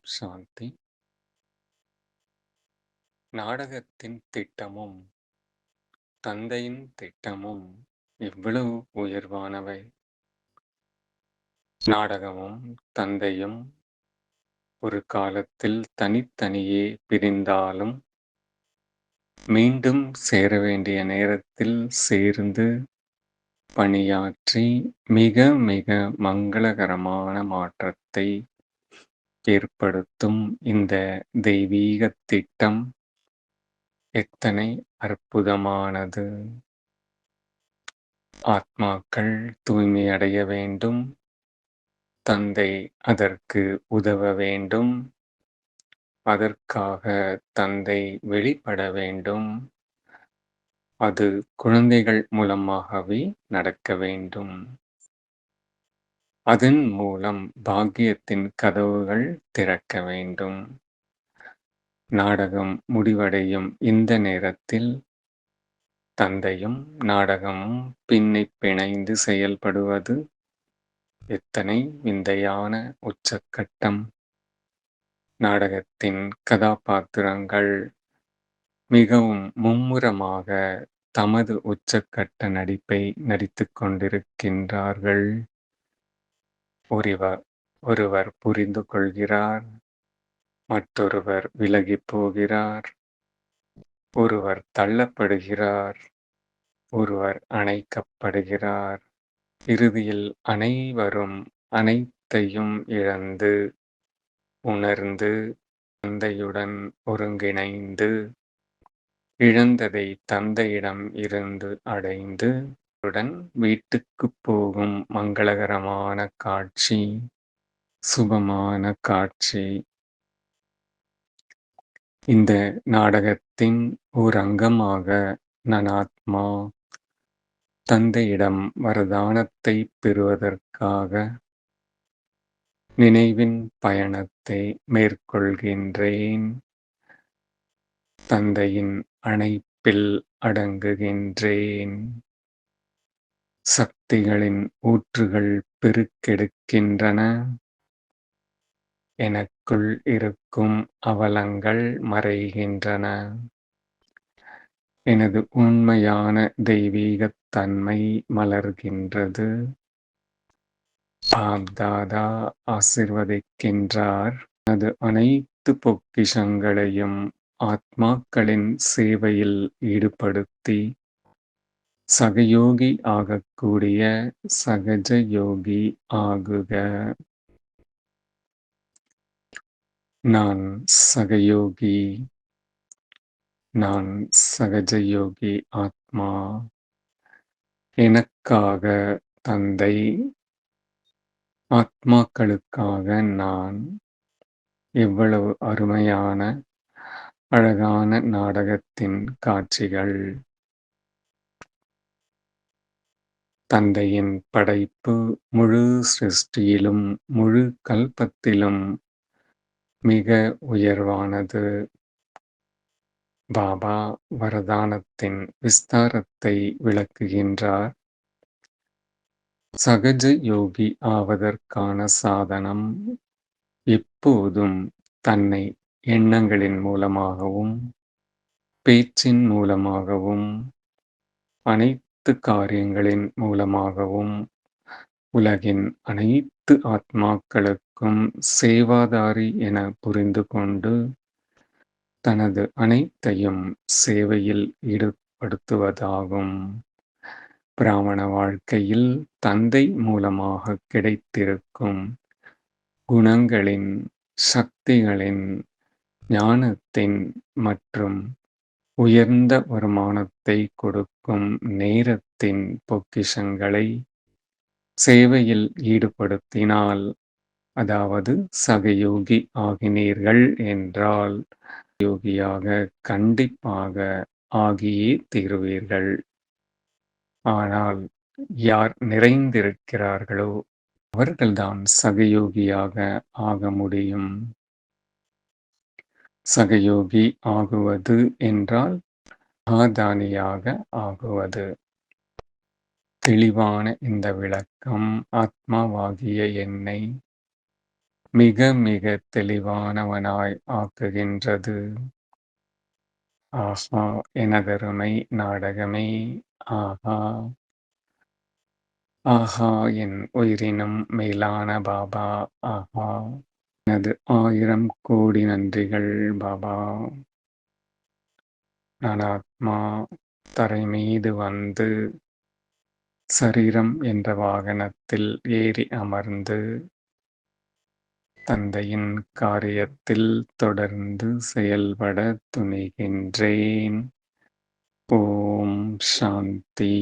சாந்தி. நாடகத்தின் திட்டமும் தந்தையின் திட்டமும் எவ்வளவு உயர்வானவை! நாடகமும் தந்தையும் ஒரு காலத்தில் தனித்தனியே பிரிந்தாலும் மீண்டும் சேர வேண்டிய நேரத்தில் சேர்ந்து பணியாற்றி மிக மிக மங்களகரமான மாற்றத்தை ஏற்படுத்தும் இந்த தெய்வீகத் திட்டம் எத்தனை அற்புதமானது! ஆத்மாக்கள் தூய்மையடைய வேண்டும், தந்தை அதற்கு உதவ வேண்டும், அதற்காக தந்தை வெளிப்பட வேண்டும், அது குழந்தைகள் மூலமாகவே நடக்க வேண்டும். அதன் மூலம் பாக்கியத்தின் கதவுகள் திறக்க வேண்டும். நாடகம் முடிவடையும் இந்த நேரத்தில் தந்தையும் நாடகமும் பின்னிப் பிணைந்து செயல்படுவது எத்தனை விந்தையான உச்சக்கட்டம்! நாடகத்தின் கதாபாத்திரங்கள் மிகவும் மும்முரமாக தமது உச்சக்கட்ட நடிப்பை நடித்துக் கொண்டிருக்கின்றார்கள். ஒருவர் புரிந்து கொள்கிறார், மற்றொருவர் விலகிப் போகிறார், ஒருவர் தள்ளப்படுகிறார், ஒருவர் அணைக்கப்படுகிறார். இறுதியில் அனைவரும் அனைத்தையும் இழந்து, உணர்ந்து, தந்தையுடன் ஒருங்கிணைந்து, இழந்ததை தந்தையிடம் இருந்து அடைந்து, உடன் வீட்டுக்குப் போகும் மங்களகரமான காட்சி, சுபமான காட்சி. இந்த நாடகத்தின் ஓர் அங்கமாக நான் ஆத்மா தந்தையிடம் வரதானத்தைப் பெறுவதற்காக நினைவின் பயணத்தை மேற்கொள்கின்றேன். தந்தையின் அணைப்பில் அடங்குகின்றேன். சக்திகளின் ஊற்றுகள் பெருக்கெடுக்கின்றன. எனக்குள் இருக்கும் அவலங்கள் மறைகின்றன. எனது உண்மையான தெய்வீகத் தன்மை மலர்கின்றது. பாப்தாதா ஆசிர்வதிக்கின்றார். எனது அனைத்து பொக்கிஷங்களையும் ஆத்மாக்களின் சேவையில் ஈடுபடுத்தி சகயோகி ஆகக்கூடிய சகஜ யோகி ஆகுக. நான் சகயோகி. நான் சகஜயோகி ஆத்மா. எனக்காக தந்தை, ஆத்மாக்களுக்காக நான். எவ்வளவு அருமையான, அழகான நாடகத்தின் காட்சிகள்! தந்தையின் படைப்பு முழு சிருஷ்டியிலும் முழு கல்பத்திலும் மிக உயர்வானது. பாபா வரதானத்தின் விஸ்தாரத்தை விளக்குகின்றார். சகஜ யோகி ஆவதற்கான சாதனம் எப்போதும் தன்னை எண்ணங்களின் மூலமாகவும் பேச்சின் மூலமாகவும் அனைத்து காரியங்களின் மூலமாகவும் உலகின் அனைத்து ஆத்மாக்களுக்கும் சேவாதாரி என புரிந்து கொண்டு தனது அனைத்தையும் சேவையில் ஈடுபடுத்துவதாகும். பிராமண வாழ்க்கையில் தந்தை மூலமாக கிடைத்திருக்கும் குணங்களின், சக்திகளின், ஞானத்தின் மற்றும் உயர்ந்த வருமானத்தை கொடுக்கும் நேரத்தின் பொக்கிஷங்களை சேவையில் ஈடுபடுத்தினால், அதாவது சகயோகி ஆகினீர்கள் என்றால், யோகியாக கண்டிப்பாக ஆகியே தீருவீர்கள். ஆனால் யார் நிறைந்திருக்கிறார்களோ அவர்கள்தான் சகயோகியாக ஆக முடியும். சகயோகி ஆகுவது என்றால் மகாதானியாக ஆகுவது. தெளிவான இந்த விளக்கம் ஆத்மாவாகிய என்னை மிக மிகத் தெளிவானவனாய் ஆக்குகின்றது. ஆஹா! எனதருமை நாடகமே! ஆஹா! ஆஹா! என் உயிரினும் மேலான பாபா! ஆஹா! எனது 1000 கோடி நன்றிகள் பாபா! நான் ஆத்மா தரை மீது வந்து சரீரம் என்ற வாகனத்தில் ஏறி அமர்ந்து தந்தையின் காரியத்தில் தொடர்ந்து செயல்பட துணிகின்றேன். ஓம் சாந்தி.